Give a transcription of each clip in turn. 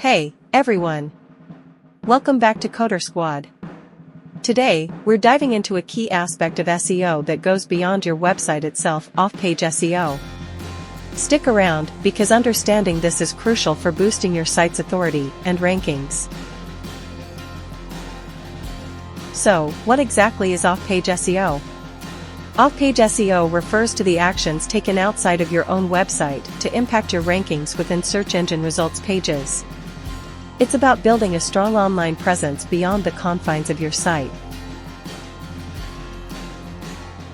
Hey, everyone! Welcome back to Coder Squad. Today, we're diving into a key aspect of SEO that goes beyond your website itself, off-page SEO. Stick around, because understanding this is crucial for boosting your site's authority and rankings. So, what exactly is off-page SEO? Off-page SEO refers to the actions taken outside of your own website to impact your rankings within search engine results pages. It's about building a strong online presence beyond the confines of your site.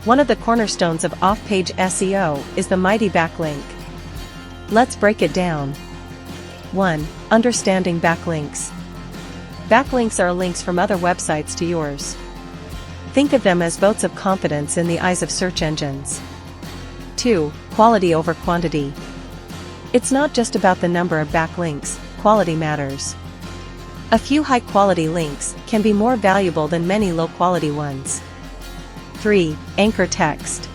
One of the cornerstones of off-page SEO is the mighty backlink. Let's break it down. 1. Understanding backlinks. Backlinks are links from other websites to yours. Think of them as votes of confidence in the eyes of search engines. 2. Quality over quantity. It's not just about the number of backlinks, quality matters. A few high-quality links can be more valuable than many low-quality ones. 3. Anchor text.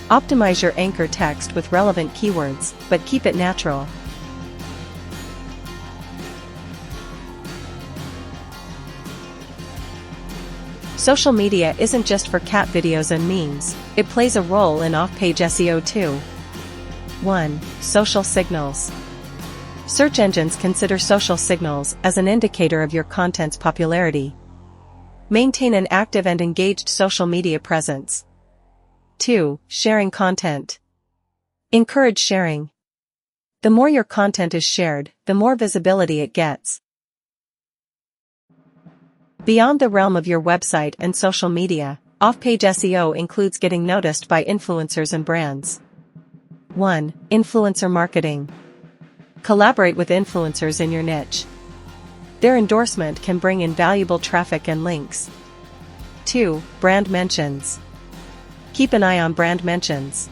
Optimize your anchor text with relevant keywords, but keep it natural. Social media isn't just for cat videos and memes, it plays a role in off-page SEO too. 1. Social signals. Search engines consider social signals as an indicator of your content's popularity. Maintain an active and engaged social media presence. 2. Sharing content. Encourage sharing. The more your content is shared, the more visibility it gets. Beyond the realm of your website and social media, off-page SEO includes getting noticed by influencers and brands. 1. Influencer marketing. Collaborate with influencers in your niche. Their endorsement can bring in valuable traffic and links. 2. Brand mentions. Keep an eye on brand mentions.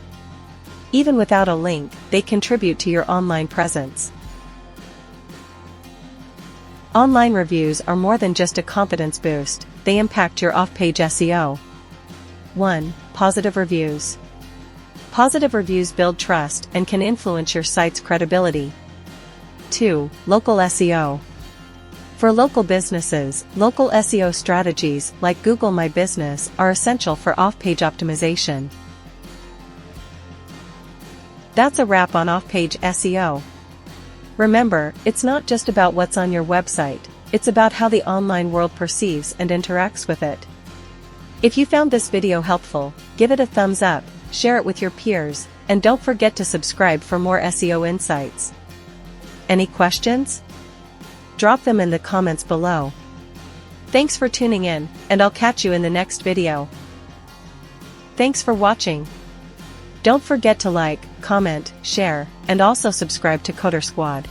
Even without a link, they contribute to your online presence. Online reviews are more than just a confidence boost, they impact your off-page SEO. 1. Positive reviews. Positive reviews build trust and can influence your site's credibility. 2. Local SEO. For local businesses, local SEO strategies like Google My Business are essential for off-page optimization. That's a wrap on off-page SEO. Remember, it's not just about what's on your website, it's about how the online world perceives and interacts with it. If you found this video helpful, give it a thumbs up, share it with your peers, and don't forget to subscribe for more SEO insights. Any questions? Drop them in the comments below. Thanks for tuning in, and I'll catch you in the next video. Thanks for watching. Don't forget to like, comment, share, and also subscribe to Coder Squad.